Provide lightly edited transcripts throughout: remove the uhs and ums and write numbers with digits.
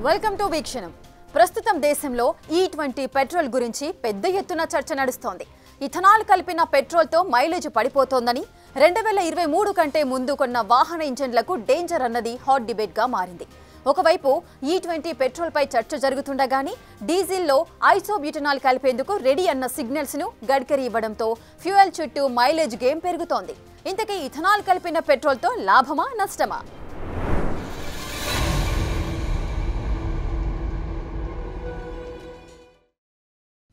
Welcome to వీక్షణం. ప్రస్తుతం దేశంలో E20 petrol గురించి పెద్ద ఎత్తున చర్చ నడుస్తోంది. ఇథనాల్ కలిపిన పెట్రోల్ తో మైలేజ్ పడిపోతోందని 2023 కంటే ముందు కొన్న వాహన ఇంజన్లకు డేంజర్ అన్నది హాట్ డిబేట్ గా మారింది. ఒకవైపు E20 పెట్రోల్ పై చర్చ జరుగుతుండగానే డీజిల్లో ఐసోబ్యూటనాల్ కలిపేందుకు రెడీ అన్న సిగ్నల్స్ ను గడ్కరీ ఇవ్వడంతో ఫ్యూయల్ చుట్టూ మైలేజ్ గేమ్ పెరుగుతోంది. ఇంతకీ ఇథనాల్ కలిపిన పెట్రోల్ తో లాభమా నష్టమా?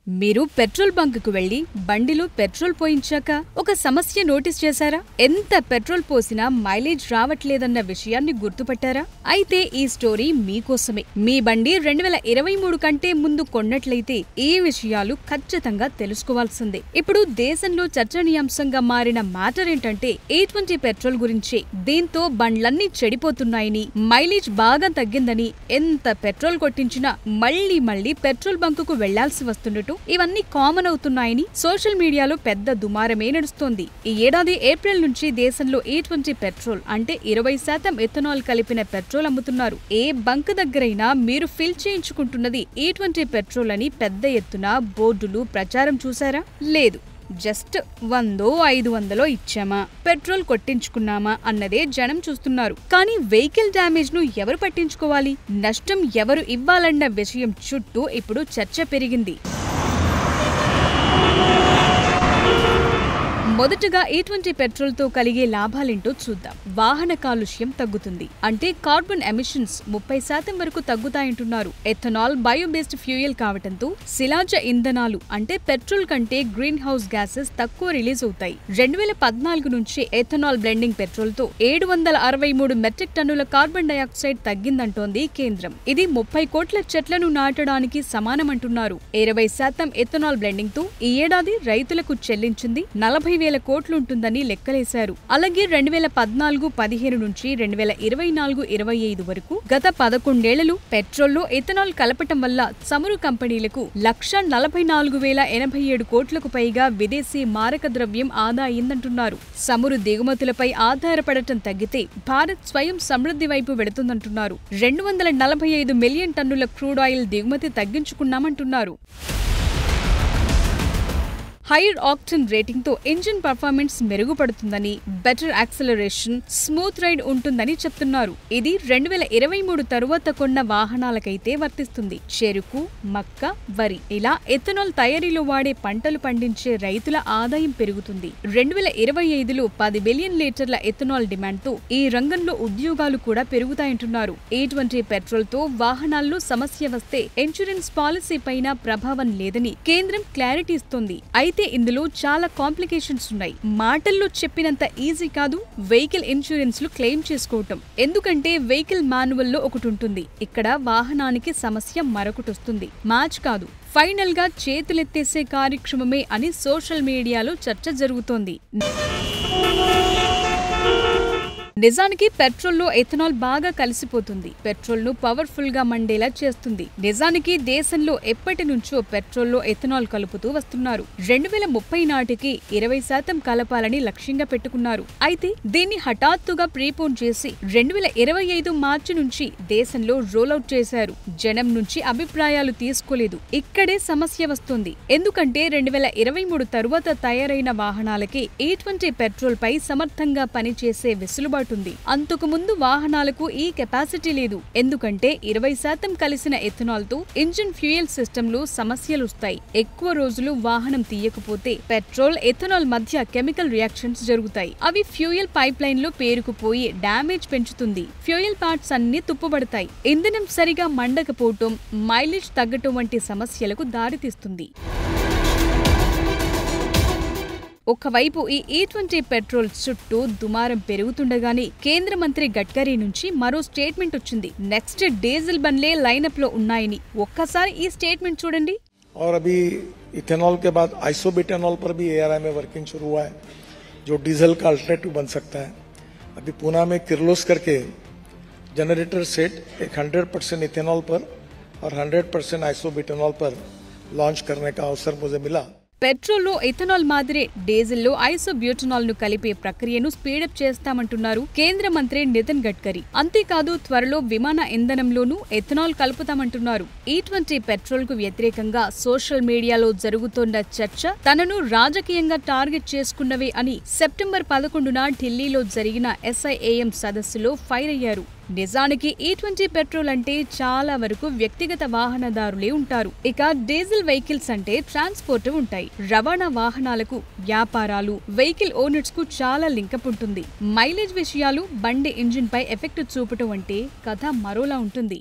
మీరు పెట్రోల్ బంకుకు వెళ్లి బండిలో పెట్రోల్ పోయించాక ఒక సమస్య నోటీస్ చేశారా? ఎంత పెట్రోల్ పోసినా మైలేజ్ రావట్లేదన్న విషయాన్ని గుర్తుపట్టారా? అయితే ఈ స్టోరీ మీకోసమే. మీ బండి 2023 కంటే ముందు కొన్నట్లయితే ఈ విషయాలు ఖచ్చితంగా తెలుసుకోవాల్సిందే. ఇప్పుడు దేశంలో చర్చనీయాంశంగా మారిన మ్యాటర్ ఏంటంటే E20 పెట్రోల్ గురించే. దీంతో బండ్లన్నీ చెడిపోతున్నాయని, మైలేజ్ బాగా తగ్గిందని, ఎంత పెట్రోల్ కొట్టించినా మళ్లీ పెట్రోల్ బంకుకు వెళ్లాల్సి వస్తున్నట్టు ఇవన్నీ కామన్ అవుతున్నాయని సోషల్ మీడియాలో పెద్ద దుమారమే నడుస్తోంది. ఈ ఏడాది ఏప్రిల్ నుంచి దేశంలో E20 పెట్రోల్ అంటే 20% ఎథనాల్ కలిపిన పెట్రోల్ అమ్ముతున్నారు. ఏ బంక్ దగ్గరైనా మీరు ఫిల్ చేయించుకుంటున్నది E20 పెట్రోల్ అని పెద్ద ఎత్తున బోర్డులు ప్రచారం చూసారా? లేదు. జస్ట్ 100-500 ఇచ్చామా, పెట్రోల్ కొట్టించుకున్నామా అన్నదే జనం చూస్తున్నారు. కానీ వెహికల్ డ్యామేజ్ ను ఎవరు పట్టించుకోవాలి, నష్టం ఎవరు ఇవ్వాలన్న విషయం చుట్టూ ఇప్పుడు చర్చ పెరిగింది. మొదటగా E20 పెట్రోల్ తో కలిగే లాభాలేంటో చూద్దాం. వాహన కాలుష్యం తగ్గుతుంది. అంటే కార్బన్ ఎమిషన్స్ 30% వరకు తగ్గుతాయంటున్నారు. ఎథనాల్ బయోబేస్డ్ ఫ్యూయల్ కావటంతో శిలాజ ఇంధనాలు అంటే పెట్రోల్ కంటే గ్రీన్ హౌస్ గ్యాసెస్ తక్కువ రిలీజ్ అవుతాయి. 2014 నుంచి ఎథనాల్ బ్లెండింగ్ పెట్రోల్ తో 763 మెట్రిక్ టన్నుల కార్బన్ డయాక్సైడ్ తగ్గిందంటోంది కేంద్రం. ఇది 30 కోట్ల చెట్లను నాటడానికి సమానమంటున్నారు. 20% ఎథనాల్ బ్లెండింగ్ తో ఈ ఏడాది రైతులకు చెల్లించింది 40,000 కోట్లుంటుందని లెక్కలేశారు. అలాగే 2014-15 నుంచి 2024-25 వరకు గత 11 ఏళ్లలో పెట్రోల్లో ఎథనాల్ కలపటం వల్ల చమురు కంపెనీలకు 1,44,087 కోట్లకు పైగా విదేశీ మారక ద్రవ్యం ఆదా అయిందంటున్నారు. చమురు దిగుమతులపై ఆధారపడటం తగ్గితే భారత్ స్వయం సమృద్ధి వైపు వెడుతుందంటున్నారు. 245 మిలియన్ టన్నుల క్రూడ్ ఆయిల్ దిగుమతి తగ్గించుకున్నామంటున్నారు. హైయర్ ఆక్టేన్ రేటింగ్ తో ఇంజిన్ పర్ఫార్మెన్స్ మెరుగుపడుతుందని, బెటర్ యాక్సలరేషన్, స్మూత్ రైడ్ ఉంటుందని చెప్తున్నారు. ఇది 2023 తరువాత కొన్న వాహనాలకైతే వర్తిస్తుంది. చెరుకు, మక్క, వరి ఇలా ఎథనాల్ తయారీలో వాడే పంటలు పండించే రైతుల ఆదాయం పెరుగుతుంది. 2025లో 10 బిలియన్ లీటర్ల ఎథనాల్ డిమాండ్ తో ఈ రంగంలో ఉద్యోగాలు కూడా పెరుగుతాయంటున్నారు. E20 పెట్రోల్ తో వాహనాల్లో సమస్య వస్తే ఇన్సూరెన్స్ పాలసీ పైన ప్రభావం లేదని కేంద్రం క్లారిటీ ఇస్తోంది. అయితే ఇందులో చాలా కాంప్లికేషన్స్ ఉన్నాయి. మాటల్లో చెప్పినంత ఈజీ కాదు వెహికల్ ఇన్సూరెన్స్ లు క్లెయిమ్ చేసుకోవటం. ఎందుకంటే వెహికల్ మాన్యువల్ లో ఒకటి ఉంటుంది, ఇక్కడ వాహనానికి సమస్య మరొకటి వస్తుంది. మ్యాచ్ కాదు, ఫైనల్ గా చేతులెత్తేసే కార్యక్రమమే అని సోషల్ మీడియాలో చర్చ జరుగుతోంది. నిజానికి పెట్రోల్లో ఎథనాల్ బాగా కలిసిపోతుంది. పెట్రోల్ ను పవర్ఫుల్ గా మండేలా చేస్తుంది. నిజానికి దేశంలో ఎప్పటి నుంచో పెట్రోల్లో ఎథనాల్ కలుపుతూ వస్తున్నారు. 2030 నాటికి 20% కలపాలని లక్ష్యంగా పెట్టుకున్నారు. అయితే దీన్ని హఠాత్తుగా ప్రీపోన్ చేసి 2025 మార్చి నుంచి దేశంలో రోలౌట్ చేశారు. జనం నుంచి అభిప్రాయాలు తీసుకోలేదు. ఇక్కడే సమస్య వస్తుంది. ఎందుకంటే 2023 తరువాత తయారైన వాహనాలకి E20 పెట్రోల్ పై సమర్థంగా పనిచేసే వెసులుబాటు ఉంది. అంతకు ముందు వాహనాలకు ఈ కెపాసిటీ లేదు. ఎందుకంటే 20% కలిసిన ఎథనాల్ తో ఇంజిన్ ఫ్యూయల్ సిస్టమ్ లో సమస్యలు వస్తాయి. ఎక్కువ రోజులు వాహనం తీయకపోతే పెట్రోల్ ఎథనాల్ మధ్య కెమికల్ రియాక్షన్స్ జరుగుతాయి. అవి ఫ్యూయల్ పైప్ లైన్ లో పేరుకుపోయి డ్యామేజ్ పెంచుతుంది. ఫ్యూయల్ పార్ట్స్ అన్ని తుప్పుబడతాయి. ఇంధనం సరిగా మండకపోవటం, మైలేజ్ తగ్గటం వంటి సమస్యలకు దారితీస్తుంది. ఒకవైపు ఈ E20 పెట్రోల్ చుట్టూ దుమారం పెరుగుతుండగానే కేంద్ర మంత్రి గడ్కరీ నుంచి మరో స్టేట్మెంట్ వచ్చింది. నెక్స్ట్ డీజిల్ బండ్లే లైనప్ లో ఉన్నాయని. ఒక్కసారి ఈ స్టేట్మెంట్ చూడండి. और अभी इथेनॉल के बाद आइसोब्यूटेनॉल पर भी ARI में वर्किंग शुरू हुआ है, जो डीजल का अल्टरनेटिव बन सकता है. अभी पूना में किर्लोस्कर के जनरेटर सेट एक 100% इथेनॉल पर और 100% आइसोब्यूटेनॉल पर लॉन्च करने का अवसर मुझे मिला. పెట్రోల్లో ఇథనాల్ మాదిరే డీజిల్లో ఐసోబ్యూటనాల్ ను కలిపే ప్రక్రియను స్పీడప్ చేస్తామంటున్నారు కేంద్ర మంత్రి నితిన్ గడ్కరీ. అంతేకాదు త్వరలో విమాన ఇంధనంలోనూ ఇథనాల్ కలుపుతామంటున్నారు. E20 పెట్రోల్ కు వ్యతిరేకంగా సోషల్ మీడియాలో జరుగుతోన్న చర్చ తనను రాజకీయంగా టార్గెట్ చేసుకున్నవే అని సెప్టెంబర్ 11న ఢిల్లీలో జరిగిన SIAM సదస్సులో ఫైర్ అయ్యారు. నిజానికి E20 పెట్రోల్ అంటే చాలా వరకు వ్యక్తిగత వాహనదారులే ఉంటారు. ఇక డీజిల్ వెహికల్స్ అంటే ట్రాన్స్పోర్ట్ ఉంటాయి. రవాణా వాహనాలకు, వ్యాపారాలు, వెహికల్ ఓనర్స్ కు చాలా లింకప్ ఉంటుంది. మైలేజ్ విషయాలు బండి ఇంజిన్ పై ఎఫెక్ట్ చూపటం అంటే కథ మరోలా ఉంటుంది.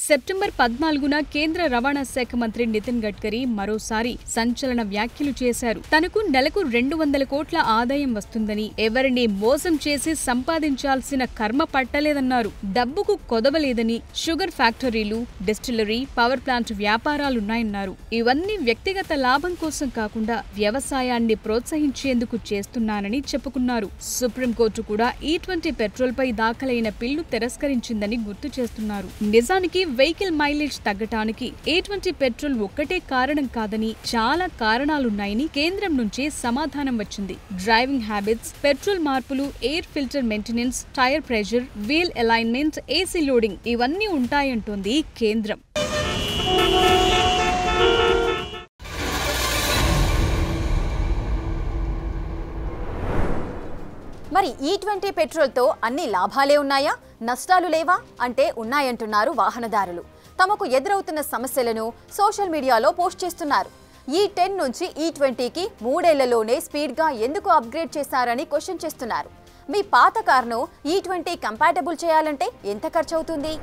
సెప్టెంబర్ 14న కేంద్ర రవాణా శాఖ మంత్రి నితిన్ గడ్కరీ మరోసారి సంచలన వ్యాఖ్యలు చేశారు. తనకు నెలకు 200 కోట్ల ఆదాయం వస్తుందని, ఎవరిని మోసం చేసి సంపాదించాల్సిన కర్మ పట్టలేదన్నారు. డబ్బుకు కొదవలేదని, షుగర్ ఫ్యాక్టరీలు, డిస్టిలరీ, పవర్ ప్లాంట్ వ్యాపారాలున్నాయన్నారు. ఇవన్నీ వ్యక్తిగత లాభం కోసం కాకుండా వ్యవసాయాన్ని ప్రోత్సహించేందుకు చేస్తున్నానని చెప్పుకున్నారు. సుప్రీంకోర్టు కూడా E20 పెట్రోల్ పై దాఖలైన పిల్లు తిరస్కరించిందని గుర్తు చేస్తున్నారు. నిజానికి వెహికల్ మైలేజ్ తగ్గటానికి E20 పెట్రోల్ ఒక్కటే కారణం కాదని చాలా కారణాలున్నాయని కేంద్రం నుంచి సమాధానం వచ్చింది. డ్రైవింగ్ హ్యాబిట్స్, పెట్రోల్ మార్పులు, air filter maintenance, tyre pressure, wheel alignment, AC loading ఇవన్నీ ఉంటాయంటోంది కేంద్రం. మరి E20 పెట్రోల్తో అన్ని లాభాలే ఉన్నాయా, నష్టాలు లేవా అంటే ఉన్నాయంటున్నారు వాహనదారులు. తమకు ఎదురవుతున్న సమస్యలను సోషల్ మీడియాలో పోస్ట్ చేస్తున్నారు. E10 నుంచి E20కి 3 ఏళ్లలోనే స్పీడ్గా ఎందుకు అప్గ్రేడ్ చేశారని క్వశ్చన్ చేస్తున్నారు. మీ పాత కార్ను E20 కంపాటబుల్ చేయాలంటే ఎంత ఖర్చు అవుతుంది?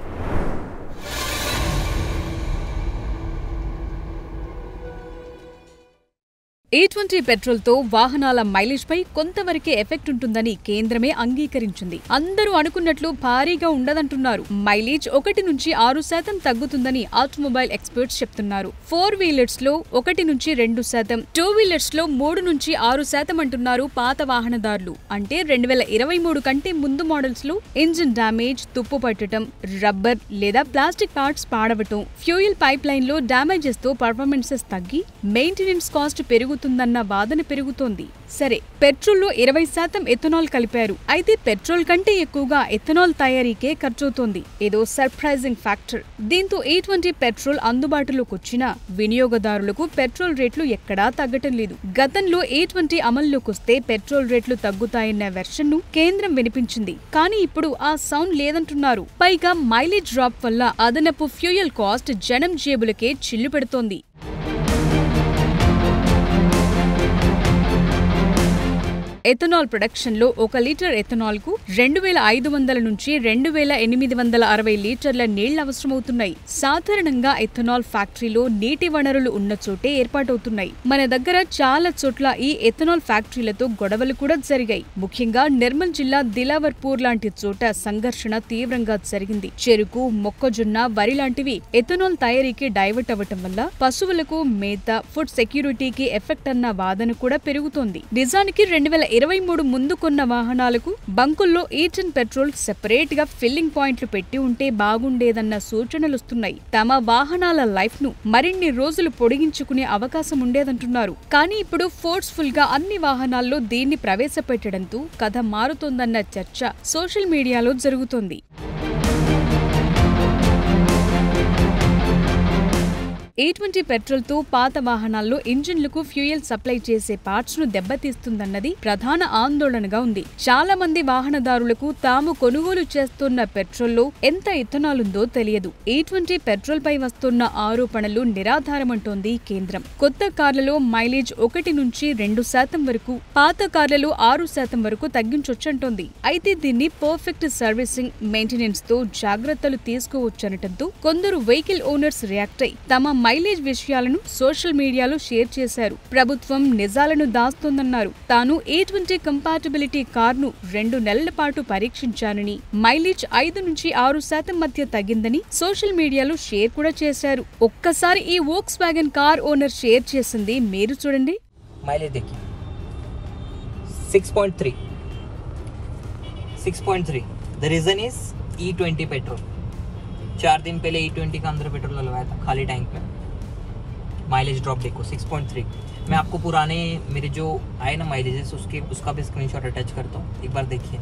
E20 పెట్రోల్తో వాహనాల మైలేజ్ పై కొంతవరకే ఎఫెక్ట్ ఉంటుందని కేంద్రమే అంగీకరించింది. అందరూ అనుకున్నట్లు భారీగా ఉండదంటున్నారు. మైలేజ్ 1 నుంచి 6% తగ్గుతుందని ఆటోమొబైల్ ఎక్స్పర్ట్స్ చెప్తున్నారు. 4 వీలర్స్ లో 1 నుంచి 2%, 2 వీలర్స్ లో 3 నుంచి 6% అంటున్నారు పాత వాహనదారులు. అంటే 2023 కంటే ముందు మోడల్స్ లో ఇంజిన్ డ్యామేజ్, తుప్పు పట్టడం, రబ్బర్ లేదా ప్లాస్టిక్ పార్ట్స్ పాడవటం, ఫ్యూయల్ పైప్ లైన్ లో డ్యామేజెస్ తో పర్ఫార్మెన్సెస్ తగ్గి మెయింటెనెన్స్ కాస్ట్ పెరుగుతుందన్న వాదన పెరుగుతోంది. సరే, పెట్రోల్లో 20% ఎథనాల్ కలిపారు. అయితే పెట్రోల్ కంటే ఎక్కువగా ఎథనాల్ తయారీకే ఖర్చవుతోంది. ఏదో సర్ప్రైజింగ్ ఫ్యాక్టర్. దీంతో E20 పెట్రోల్ అందుబాటులోకి వచ్చినా వినియోగదారులకు పెట్రోల్ రేట్లు ఎక్కడా తగ్గటం లేదు. గతంలో E20 అమల్లోకి వస్తే పెట్రోల్ రేట్లు తగ్గుతాయన్న వెర్షన్ ను కేంద్రం వినిపించింది. కానీ ఇప్పుడు ఆ సౌండ్ లేదంటున్నారు. పైగా మైలేజ్ డ్రాప్ వల్ల అదనపు ఫ్యూయల్ కాస్ట్ జనం జేబులకే చిల్లు పెడుతోంది. ఎథనాల్ ప్రొడక్షన్ లో 1 లీటర్ ఎథనాల్ కు 2500 నుంచి 2860 లీటర్ల నీళ్లు అవసరమవుతున్నాయి. సాధారణంగా ఎథనాల్ ఫ్యాక్టరీలో నీటి వనరులు ఉన్న చోటే ఏర్పాటవుతున్నాయి. మన దగ్గర చాలా చోట్ల ఈ ఎథనాల్ ఫ్యాక్టరీలతో గొడవలు కూడా జరిగాయి. ముఖ్యంగా నిర్మల్ జిల్లా దిలావర్పూర్ లాంటి చోట సంఘర్షణ తీవ్రంగా జరిగింది. చెరుకు, మొక్కజొన్న, వరి లాంటివి ఎథనాల్ తయారీకి డైవర్ట్ అవ్వటం వల్ల పశువులకు మేత, ఫుడ్ సెక్యూరిటీకి ఎఫెక్ట్ అన్న వాదన కూడా పెరుగుతోంది. నిజానికి 2023 ముందు కొన్న వాహనాలకు బంకుల్లో E10 పెట్రోల్ సెపరేట్ గా ఫిల్లింగ్ పాయింట్లు పెట్టి ఉంటే బాగుండేదన్న సూచనలొస్తున్నాయి. తమ వాహనాల లైఫ్ ను మరిన్ని రోజులు పొడిగించుకునే అవకాశం ఉండేదంటున్నారు. కానీ ఇప్పుడు ఫోర్స్ఫుల్ గా అన్ని వాహనాల్లో దీన్ని ప్రవేశపెట్టడంతో కథ మారుతోందన్న చర్చ సోషల్ మీడియాలో జరుగుతోంది. E20 పెట్రోల్తో పాత వాహనాల్లో ఇంజిన్లకు ఫ్యూయల్ సప్లై చేసే పార్ట్స్ ను దెబ్బతీస్తుందన్నది ప్రధాన ఆందోళనగా ఉంది. చాలా మంది వాహనదారులకు తాము కొనుగోలు చేస్తున్న పెట్రోల్లో ఎంత ఇథనాల్ ఉందో తెలియదు. E20 పెట్రోల్ పై వస్తున్న ఆరోపణలు నిరాధారమంటోంది కేంద్రం. కొత్త కార్లలో మైలేజ్ 1 నుంచి 2% వరకు, పాత కార్లలో 6% వరకు తగ్గించొచ్చంటోంది. అయితే దీన్ని పర్ఫెక్ట్ సర్వీసింగ్, మెయింటెనెన్స్ తో జాగ్రత్తలు తీసుకోవచ్చనటంతో కొందరు వెహికల్ ఓనర్స్ రియాక్ట్ అయి తమ మైలేజ్ విషయాలను సోషల్ మీడియాలో షేర్ చేశారు. ప్రభుత్వం నిజాలను దాస్తోందన్నారు. తాను E20 కంపాటబిలిటీ కార్ను 2 నెలల పాటు పరీక్షించానని, మైలేజ్ 5 నుంచి 6% మధ్య తగ్గిందని సోషల్ మీడియాలో షేర్ కూడా చేశారు. ఒక్కసారి ఈ Volkswagen car owner share చేసింది మీరు చూడండి. మైలేజ్ देखिए 6.3. The reason is E20 petrol. 4 दिन पहले E20 का अंदर पेट्रोल डलवाया था खाली टैंक में, माइलेज ड्रॉप देखो 6.3। मैं आपको पुराने मेरे जो आए ना माइलेजेस उसका भी स्क्रीनशॉट अटैच करता हूँ, एक बार देखिए।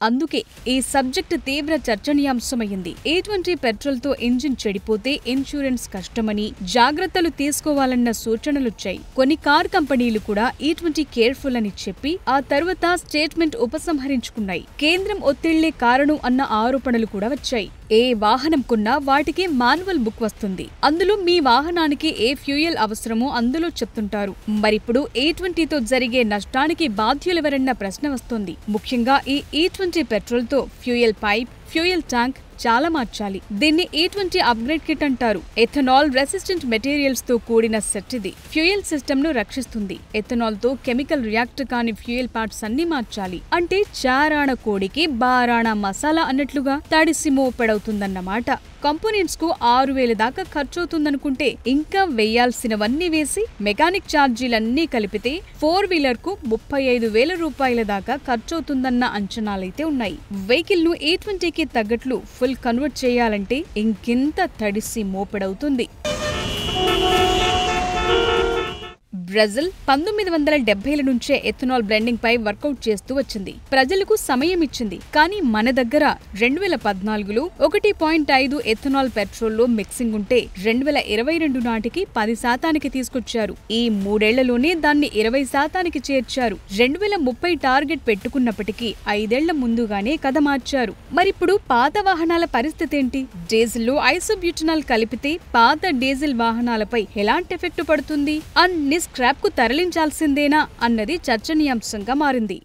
అందుకే ఈ సబ్జెక్ట్ తీవ్ర చర్చనీయాంశమైంది. E20 పెట్రోల్తో ఇంజిన్ చెడిపోతే ఇన్సూరెన్స్ కష్టమని, జాగ్రత్తలు తీసుకోవాలన్న సూచనలొచ్చాయి. కొన్ని కార్ కంపెనీలు కూడా E20 కేర్ఫుల్ అని చెప్పి ఆ తర్వాత స్టేట్మెంట్ ఉపసంహరించుకున్నాయి. కేంద్రం ఒత్తిళ్లే కారణం అన్న ఆరోపణలు కూడా వచ్చాయి. ఏ వాహనం కొన్నా వాటికి మాన్యువల్ బుక్ వస్తుంది. అందులో మీ వాహనానికి ఏ ఫ్యూయల్ అవసరమో అందులో చెప్తుంటారు. మరిప్పుడు E20తో జరిగే నష్టానికి బాధ్యులెవరన్న ప్రశ్న వస్తోంది. ముఖ్యంగా ఈ E20 పెట్రోల్ తో ఫ్యూయల్ పైప్, ఫ్యూయల్ ట్యాంక్ చాలా మార్చాలి. దీన్ని E20 అప్గ్రేడ్ కిట్ అంటారు. ఎథనాల్ రెసిస్టెంట్ మెటీరియల్స్ తో కూడిన సెట్ ఇది. ఫ్యూయల్ సిస్టమ్ ను రక్షిస్తుంది. ఎథనాల్ తో కెమికల్ రియాక్ట్ కాని ఫ్యూయల్ పార్ట్స్ అన్ని మార్చాలి. అంటే చారాణ కోడికి బారాణ మసాలా అన్నట్లుగా తడిసి మోపెడవుతుందన్నమాట. కంపోనెంట్స్ కు 6,000 దాకా ఖర్చవుతుందనుకుంటే ఇంకా వేయాల్సినవన్నీ వేసి మెకానిక్ ఛార్జీలన్నీ కలిపితే 4 వీలర్ కు 35,000 రూపాయల దాకా ఖర్చవుతుందన్న అంచనాలైతే ఉన్నాయి. వెహికల్ ను E20కి తగ్గట్లు ఫుల్ కన్వర్ట్ చేయాలంటే ఇంకింత తడిసి మోపెడవుతుంది. బ్రెజిల్ 1970ల నుంచే ఎథనాల్ బ్లెండింగ్ పై వర్కౌట్ చేస్తూ వచ్చింది. ప్రజలకు సమయం ఇచ్చింది. కానీ మన దగ్గర 2014లో 1.5 ఎథనాల్ పెట్రోల్లో మిక్సింగ్ ఉంటే 2022 నాటికి 10% తీసుకొచ్చారు. ఈ 3 ఏళ్లలోనే దాన్ని 20% చేర్చారు. 2030 టార్గెట్ పెట్టుకున్నప్పటికీ 5 ఏళ్ల ముందుగానే కథ మార్చారు. మరిప్పుడు పాత వాహనాల పరిస్థితి ఏంటి? డీజిల్లో ఐసోబ్యూటనాల్ కలిపితే పాత డీజిల్ వాహనాలపై ఎలాంటి ఎఫెక్ట్ పడుతుంది? స్క్రాప్ కు తరలించాల్సిందేనా అన్నది చర్చనీయాంశంగా మారింది.